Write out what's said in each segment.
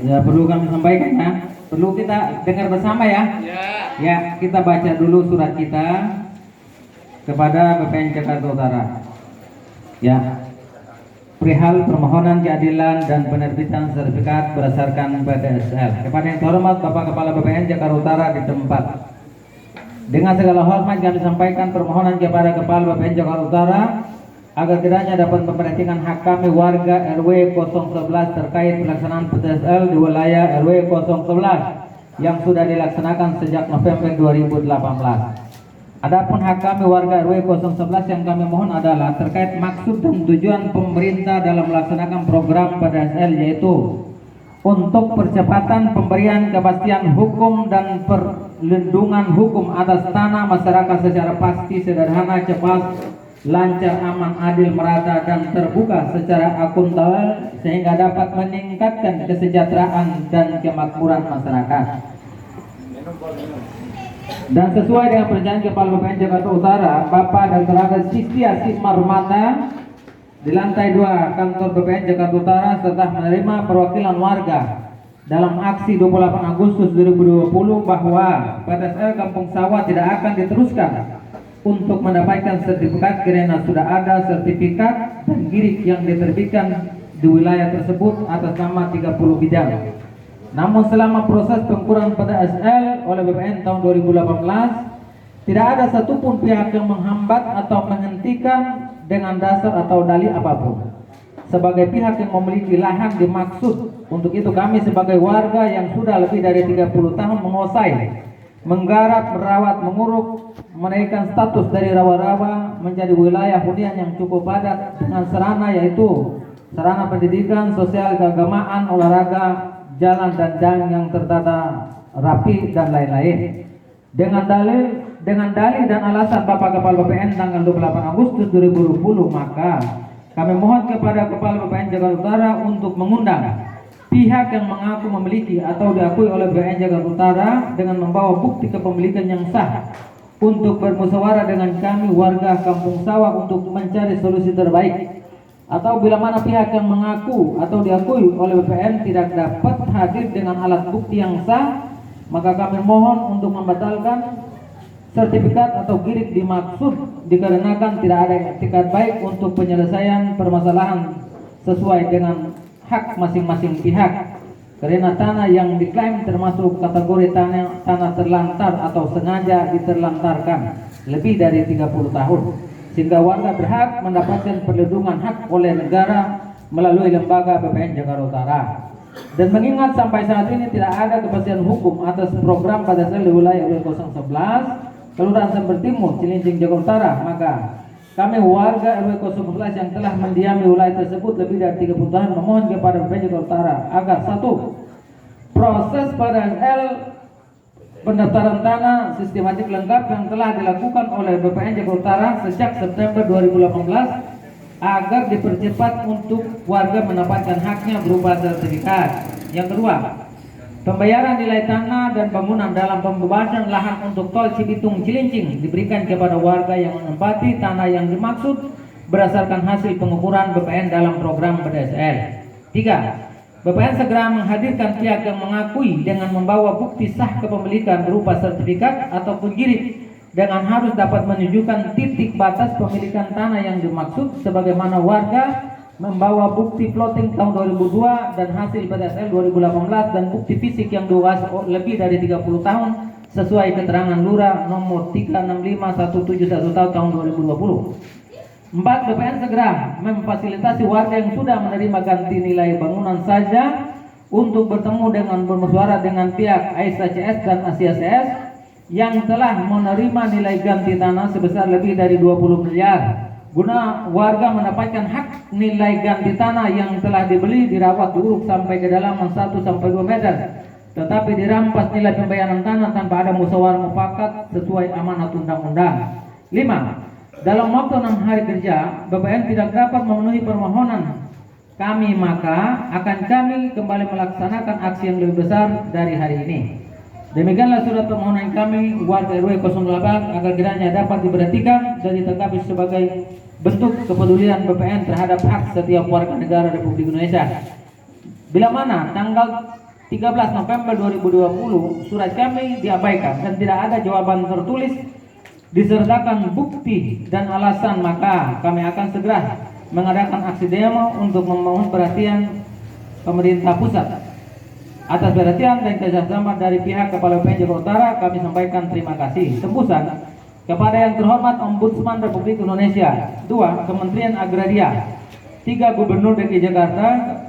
Ya, perlu kami sampaikan ya. Perlu kita dengar bersama ya. Ya, kita baca dulu surat kita kepada BPN Jakarta Utara. Ya. Perihal permohonan keadilan dan penerbitan sertifikat berdasarkan PDSL kepada yang terhormat Bapak Kepala BPN Jakarta Utara di tempat. Dengan segala hormat kami sampaikan permohonan kepada Kepala BPN Jakarta Utara agar kiranya dapat memperhatikan hak kami warga RW 011 terkait pelaksanaan PDSL di wilayah RW 011 yang sudah dilaksanakan sejak November 2018. Adapun hak kami warga RW 011 yang kami mohon adalah terkait maksud dan tujuan pemerintah dalam melaksanakan program PDSL, yaitu untuk percepatan pemberian kepastian hukum dan perlindungan hukum atas tanah masyarakat secara pasti, sederhana, cepat, lancar, aman, adil, merata, dan terbuka secara akuntabel sehingga dapat meningkatkan kesejahteraan dan kemakmuran masyarakat. Dan sesuai dengan perjanjian Kepala BPN Jakarta Utara, Bapak Dr. Agus Sistia Marmata di lantai 2 kantor BPN Jakarta Utara setelah menerima perwakilan warga dalam aksi 28 Agustus 2020 bahwa PDSL Kampung Sawah tidak akan diteruskan untuk mendapatkan sertifikat karena sudah ada sertifikat dan girik yang diterbitkan di wilayah tersebut atas nama 30 bidang. Namun selama proses pengukuran PDSL oleh BPN tahun 2018 tidak ada satupun pihak yang menghambat atau menghentikan dengan dasar atau dalih apapun. Sebagai pihak yang memiliki lahan dimaksud, untuk itu kami sebagai warga yang sudah lebih dari 30 tahun menguasai, menggarap, merawat, menguruk, menaikkan status dari rawa-rawa menjadi wilayah hunian yang cukup padat dengan sarana, yaitu sarana pendidikan, sosial, keagamaan, olahraga, jalan dan jalan yang tertata rapi dan lain-lain. Dengan dalih dan alasan Bapak Kepala BPN tanggal 28 Agustus 2020, maka kami mohon kepada Kepala BPN Jakarta Utara untuk mengundang pihak yang mengaku memiliki atau diakui oleh BPN Jakarta Utara dengan membawa bukti kepemilikan yang sah untuk bermusyawarah dengan kami warga Kampung Sawah untuk mencari solusi terbaik. Atau bila mana pihak yang mengaku atau diakui oleh BPN tidak dapat hadir dengan alat bukti yang sah, maka kami mohon untuk membatalkan sertifikat atau girik dimaksud dikarenakan tidak ada etikat baik untuk penyelesaian permasalahan sesuai dengan hak masing-masing pihak. Karena tanah yang diklaim termasuk kategori tanah terlantar atau sengaja diterlantarkan lebih dari 30 tahun. Sehingga warga berhak mendapatkan perlindungan hak oleh negara melalui lembaga BPN Jakarta Utara. Dan mengingat sampai saat ini tidak ada kepastian hukum atas program PDSL di wilayah RW 011 Kelurahan Sember Timur, Cilincing, Jakarta Utara, maka kami warga RW 011 yang telah mendiami wilayah tersebut lebih dari 30 tahun memohon kepada BPN Jakarta Utara agar satu, proses PDSL pendaftaran tanah sistematik lengkap yang telah dilakukan oleh BPN Jakarta Utara sejak September 2018 agar dipercepat untuk warga mendapatkan haknya berupa sertifikat. Yang kedua, pembayaran nilai tanah dan bangunan dalam pembebasan lahan untuk tol Cibitung Cilincing diberikan kepada warga yang menempati tanah yang dimaksud berdasarkan hasil pengukuran BPN dalam program PDSL. Tiga, BPN segera menghadirkan pihak yang mengakui dengan membawa bukti sah kepemilikan berupa sertifikat ataupun girik dengan harus dapat menunjukkan titik batas pemilikan tanah yang dimaksud sebagaimana warga membawa bukti plotting tahun 2002 dan hasil PDSL 2018 dan bukti fisik yang luas lebih dari 30 tahun sesuai keterangan Lurah nomor 3651711 tahun 2020. 4. BPN segera memfasilitasi warga yang sudah menerima ganti nilai bangunan saja untuk bertemu dengan bermusyawarah dengan pihak ASCS dan ACSS yang telah menerima nilai ganti tanah sebesar lebih dari 20 miliar guna warga mendapatkan hak nilai ganti tanah yang telah dibeli, dirawat, diuruk sampai kedalaman 1 sampai 2 meter, tetapi dirampas nilai pembayaran tanah tanpa ada musyawarah mufakat sesuai amanat undang-undang. 5. Dalam waktu 6 hari kerja, BPN tidak dapat memenuhi permohonan kami, maka akan kami kembali melaksanakan aksi yang lebih besar dari hari ini. Demikianlah surat permohonan kami warga RW 08 agar kiranya dapat diperhatikan dan ditanggapi sebagai bentuk kepedulian BPN terhadap hak setiap warga negara Republik Indonesia. Bila mana tanggal 13 November 2020 surat kami diabaikan dan tidak ada jawaban tertulis disertakan bukti dan alasan, maka kami akan segera mengadakan aksi demo untuk memohon perhatian pemerintah pusat. Atas perhatian dan kerjasama dari pihak Kepala BPN Jakarta Utara, kami sampaikan terima kasih. Tembusan kepada yang terhormat Ombudsman Republik Indonesia. 2. Kementerian Agraria. 3. Gubernur DKI Jakarta.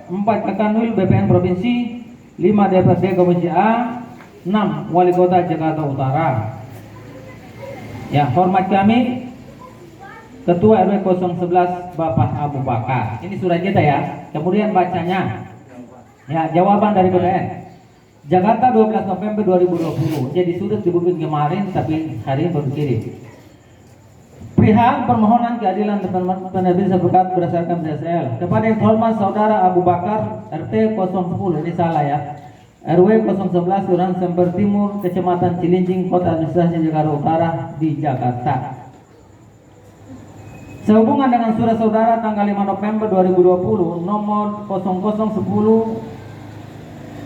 4. Kakanwil BPN Provinsi. 5. DPRD Komisi A. 6. Wali Kota Jakarta Utara. Ya, hormat kami Ketua RW 011 Bapak Abu Bakar. Ini surat kita ya. Kemudian bacanya. Ya, jawaban dari BPN. Jakarta 12 November 2020. Jadi sudah dibuat kemarin tapi hari ini baru kirim. Perihal permohonan keadilan penerbit sertifikat berdasarkan BSL kepada yang terhormat Saudara Abu Bakar RT 010, ini salah ya, RW 011 Kelurahan Semper Timur, Kecamatan Cilincing, Kota Administrasi Jakarta Utara di Jakarta. Sehubungan dengan surat saudara tanggal 5 November 2020 nomor 0010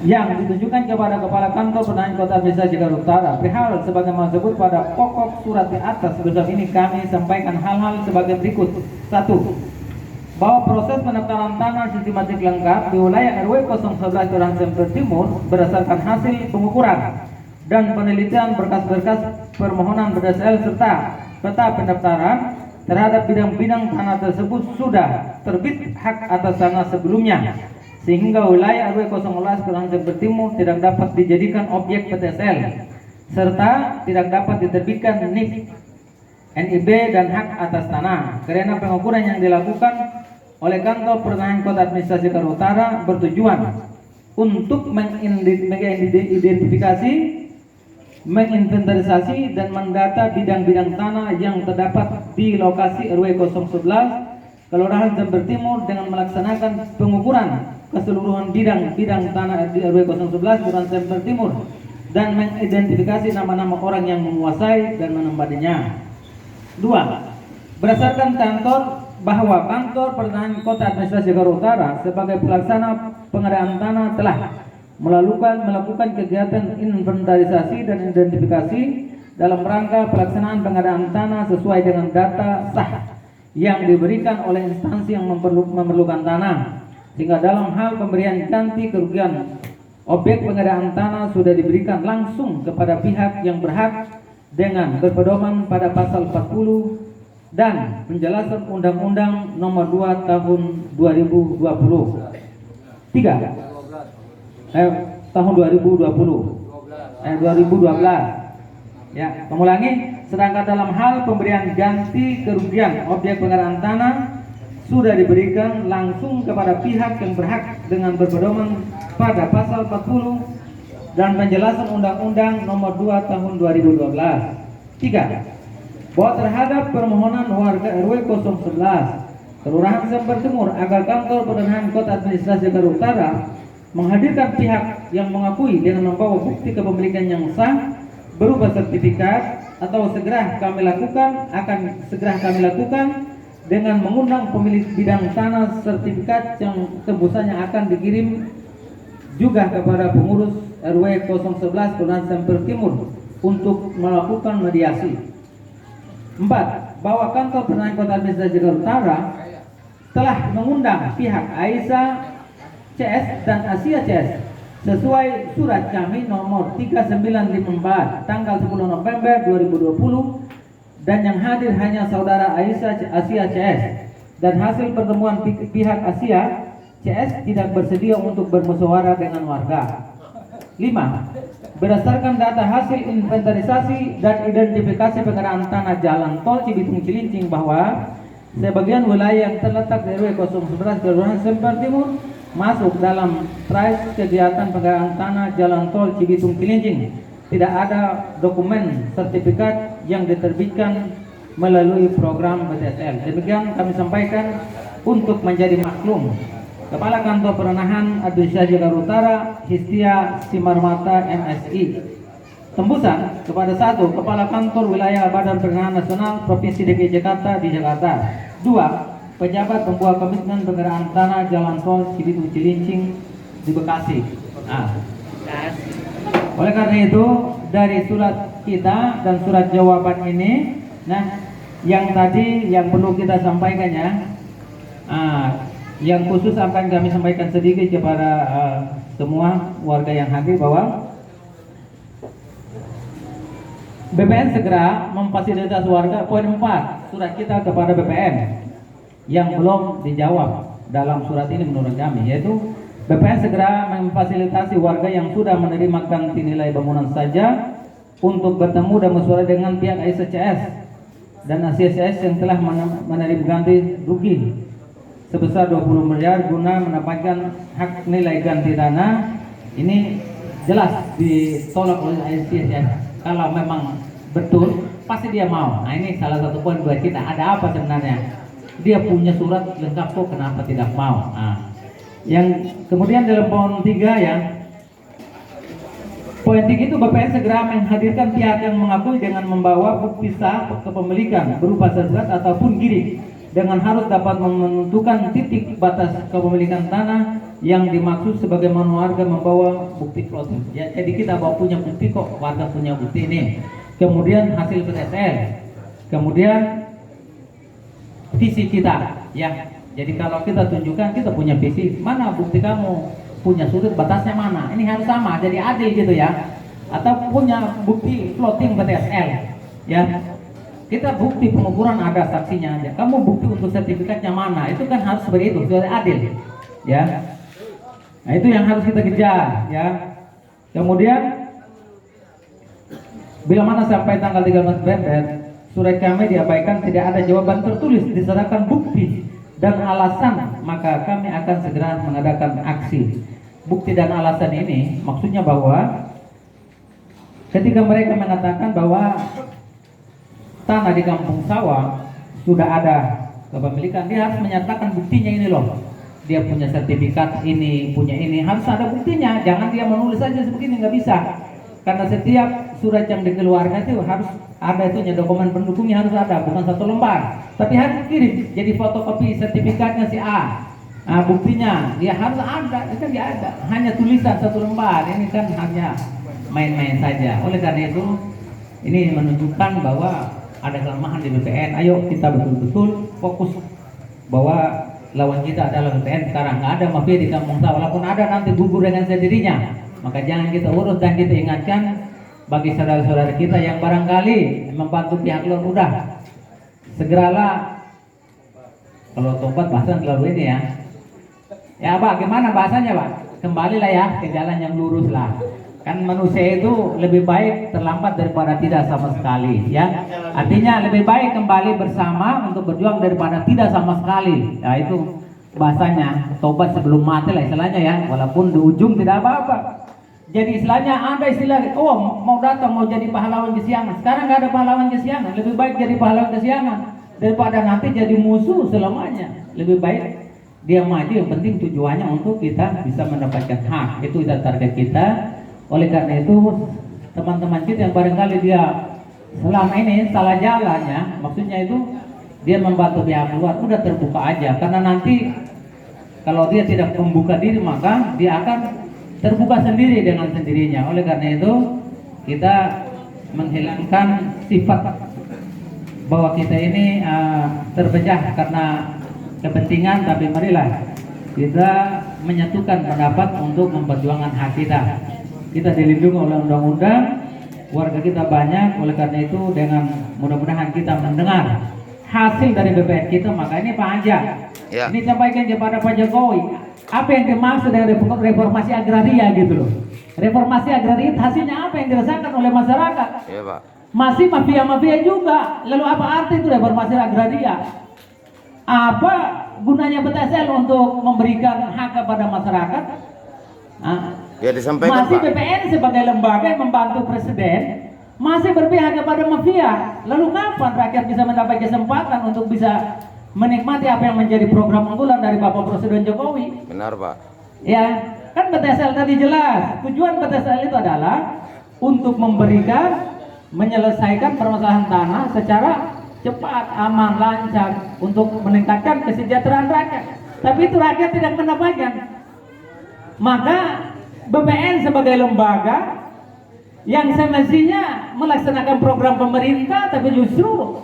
yang ditujukan kepada Kepala Kantor Penahanan Kota Administrasi Jakarta Utara perihal sebagaimana disebut pada pokok surat di atas, sebelum ini kami sampaikan hal-hal sebagai berikut. 1. Bahwa proses pendaftaran tanah sistematik lengkap di wilayah RW 011 Kelurahan Semper Timur berdasarkan hasil pengukuran dan penelitian berkas-berkas permohonan berdasar serta peta pendaftaran terhadap bidang-bidang tanah tersebut sudah terbit hak atas tanah sebelumnya, sehingga wilayah RW 011 Kelurahan Semper Timur tidak dapat dijadikan objek PTSL serta tidak dapat diterbitkan NIP, NIB dan hak atas tanah, karena pengukuran yang dilakukan oleh Kantor Penahanan Kota Administrasi Jakarta Utara bertujuan untuk mengidentifikasi, menginventarisasi dan mendata bidang-bidang tanah yang terdapat di lokasi RW 011 Kelurahan Semper Timur dengan melaksanakan pengukuran keseluruhan bidang-bidang tanah di RW 011 Kelurahan Semper Timur dan mengidentifikasi nama-nama orang yang menguasai dan menempatinya. 2. Berdasarkan kantor bahwa Kantor Penahanan Kota Administrasi Jakarta Utara sebagai pelaksana pengadaan tanah telah melakukan kegiatan inventarisasi dan identifikasi dalam rangka pelaksanaan pengadaan tanah sesuai dengan data sah yang diberikan oleh instansi yang memerlukan tanah, sehingga dalam hal pemberian ganti kerugian objek pengadaan tanah sudah diberikan langsung kepada pihak yang berhak dengan berpedoman pada pasal 40 dan penjelasan Undang-Undang Nomor 2 Tahun 2020. 3. Tahun 2012. Ya, mengulangi, sedangkan dalam hal pemberian ganti kerugian objek pengadaan tanah sudah diberikan langsung kepada pihak yang berhak dengan berpedoman pada pasal 40 dan penjelasan Undang-Undang Nomor 2 Tahun 2012. 3. Bahwa terhadap permohonan warga RW 011 Kelurahan Semper Timur agar Kantor Penahanan Kota Administrasi Jakarta Utara menghadirkan pihak yang mengakui dengan membawa bukti kepemilikan yang sah berupa sertifikat atau akan segera kami lakukan dengan mengundang pemilik bidang tanah sertifikat yang tembusannya akan dikirim juga kepada pengurus RW 011 Kelurahan Semper Timur untuk melakukan mediasi. 4. Bahwa Kantor Penahanan Kota Administrasi Jakarta Utara telah mengundang pihak Aisyah CS dan Asia CS sesuai surat kami nomor 3954 tanggal 10 November 2020 dan yang hadir hanya saudara Aisyah Asia CS dan hasil pertemuan pihak Asia CS tidak bersedia untuk bermusyawarah dengan warga. 5. Berdasarkan data hasil inventarisasi dan identifikasi pengadaan tanah jalan tol Cibitung Cilincing bahwa sebagian wilayah yang terletak di RW 011 Kelurahan Semper Timur masuk dalam trace kegiatan pengadaan tanah jalan tol Cibitung Cilincing. Tidak ada dokumen sertifikat yang diterbitkan melalui program BTSL. Demikian kami sampaikan untuk menjadi maklum. Kepala Kantor Penahanan Administrasi Jakarta Utara Histia Simarmata MSI. Tembusan kepada 1. Kepala Kantor Wilayah Badan Penahanan Nasional Provinsi DKI Jakarta di Jakarta. 2. Pejabat pembuat komitmen pengadaan tanah jalan tol Cibitung Cilincing di Bekasi. Oleh karena itu dari surat kita dan surat jawaban ini, nah yang tadi yang perlu kita sampaikan ya, yang khusus akan kami sampaikan sedikit kepada semua warga yang hadir bahwa BPN segera memfasilitasi warga. Poin 4 surat kita kepada BPN yang belum dijawab dalam surat ini menurut kami, yaitu BPN segera memfasilitasi warga yang sudah menerima ganti nilai bangunan saja untuk bertemu dan bersuara dengan pihak SCS dan ACSS yang telah menerima ganti rugi sebesar 20 miliar guna mendapatkan hak nilai ganti dana. Ini jelas ditolak oleh ACSS. Kalau memang betul pasti dia mau. Nah ini salah satu poin buat kita. Ada apa sebenarnya? Dia punya surat lengkap kok, kenapa tidak mau? Nah, yang kemudian dalam poin 3 ya, poin 3 itu BPN segera menghadirkan pihak yang mengakui dengan membawa bukti sah kepemilikan berupa sertifikat ataupun girik, dengan harus dapat menentukan titik batas kepemilikan tanah yang dimaksud sebagaimana warga membawa bukti plotting. Ya, jadi kita bawa punya bukti kok, warga punya bukti ini. Kemudian hasil PTSL, kemudian visi kita, ya. Jadi kalau kita tunjukkan kita punya visi, mana bukti kamu punya sudut batasnya mana? Ini harus sama, jadi adil gitu ya. Atau punya bukti plotting PTSL, ya. Kita bukti pengukuran ada saksinya aja. Kamu bukti untuk sertifikatnya mana? Itu kan harus seperti itu, sudah adil, ya. Nah itu yang harus kita kejar, ya. Kemudian bila mana sampai tanggal 13 November surat kami diabaikan, tidak ada jawaban tertulis diserahkan bukti dan alasan, maka kami akan segera mengadakan aksi. Bukti dan alasan ini maksudnya bahwa ketika mereka mengatakan bahwa tanah di kampung sawah sudah ada kepemilikan, dia harus menyatakan buktinya ini loh. Dia punya sertifikat ini, punya ini, harus ada buktinya. Jangan dia menulis saja sebegini, nggak bisa. Karena setiap surat yang dikeluarkan itu harus ada itunya, dokumen pendukungnya harus ada, bukan satu lembar, tapi harus kirim jadi fotokopi sertifikatnya si A. Nah, buktinya dia harus ada, itu kan dia ada. Hanya tulisan satu lembar, ini kan hanya main-main saja. Oleh karena itu ini menunjukkan bahwa ada kelemahan di BPN. Ayo kita betul-betul fokus bahwa lawan kita adalah BPN sekarang. Nggak ada mafia di kampung sawah, walaupun ada nanti gugur dengan sendirinya. Maka jangan kita urus dan kita ingatkan bagi saudara-saudara kita yang barangkali membantu pihak luar, udah segeralah, kalau tobat bahasa selalu ini ya. Ya Pak, gimana bahasanya Pak? Kembalilah ya ke jalan yang lurus lah. Kan manusia itu lebih baik terlambat daripada tidak sama sekali, ya. Artinya lebih baik kembali bersama untuk berjuang daripada tidak sama sekali. Ya itu bahasanya, tobat sebelum mati lah istilahnya ya. Walaupun di ujung tidak apa-apa. Jadi istilahnya ada istilah, oh mau datang mau jadi pahlawan kesiangan. Sekarang nggak ada pahlawan kesiangan. Lebih baik jadi pahlawan kesiangan daripada nanti jadi musuh selamanya. Lebih baik dia maju, yang penting tujuannya untuk kita bisa mendapatkan hak. Itu target kita. Oleh karena itu teman-teman kita yang barangkali dia selama ini salah jalannya, maksudnya itu dia membantu pihak luar, udah terbuka aja. Karena nanti kalau dia tidak membuka diri maka dia akan terbuka sendiri dengan sendirinya. Oleh karena itu kita menghilangkan sifat bahwa kita ini terpecah karena kepentingan, tapi marilah kita menyatukan pendapat untuk memperjuangkan hak kita. Kita dilindungi oleh undang-undang, warga kita banyak. Oleh karena itu dengan mudah-mudahan kita mendengar hasil dari BPN kita. Maka ini Pak Anja, ya. Ini sampaikan kepada Pak Jokowi, apa yang dimaksud dengan reformasi agraria gitu loh. Reformasi agraria hasilnya apa yang dirasakan oleh masyarakat? Ya, Pak. Masih mafia-mafia juga. Lalu apa arti itu reformasi agraria? Apa gunanya PTSL untuk memberikan hak kepada masyarakat? Ya disampaikan, masih Pak. BPN sebagai lembaga yang membantu presiden masih berpihak kepada mafia. Lalu kapan rakyat bisa mendapat kesempatan untuk bisa menikmati apa yang menjadi program unggulan dari Bapak Presiden Jokowi? Benar Pak. Ya, kan PTSL tadi jelas. Tujuan PTSL itu adalah untuk memberikan, menyelesaikan permasalahan tanah secara cepat, aman, lancar, untuk meningkatkan kesejahteraan rakyat. Tapi itu rakyat tidak mendapatkan. Maka BPN sebagai lembaga yang semestinya melaksanakan program pemerintah tapi justru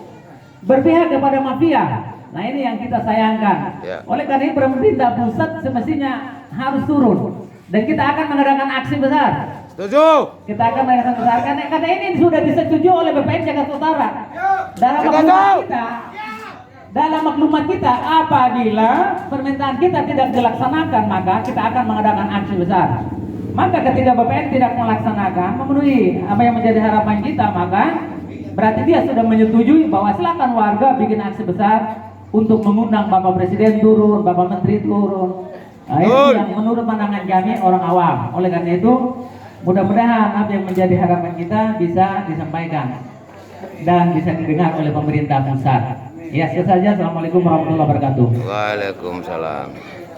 berpihak kepada mafia. Nah ini yang kita sayangkan. Oleh karena ini pemerintah pusat semestinya harus turun dan kita akan mengadakan aksi besar. Setuju. Kita akan mengadakan besar karena ini sudah disetujui oleh BPN Jakarta Utara. Dalam maklumat kita apabila permintaan kita tidak dilaksanakan maka kita akan mengadakan aksi besar. Maka ketika BPN tidak melaksanakan memenuhi apa yang menjadi harapan kita, maka berarti dia sudah menyetujui bahwa silakan warga bikin aksi besar untuk mengundang Bapak Presiden turun, Bapak Menteri turun. Nah, itu yang menurut pandangan kami orang awam. Oleh karena itu mudah-mudahan apa yang menjadi harapan kita bisa disampaikan dan bisa didengar oleh pemerintah pusat. Ya, sekian saja. Assalamualaikum warahmatullahi wabarakatuh. Waalaikumsalam.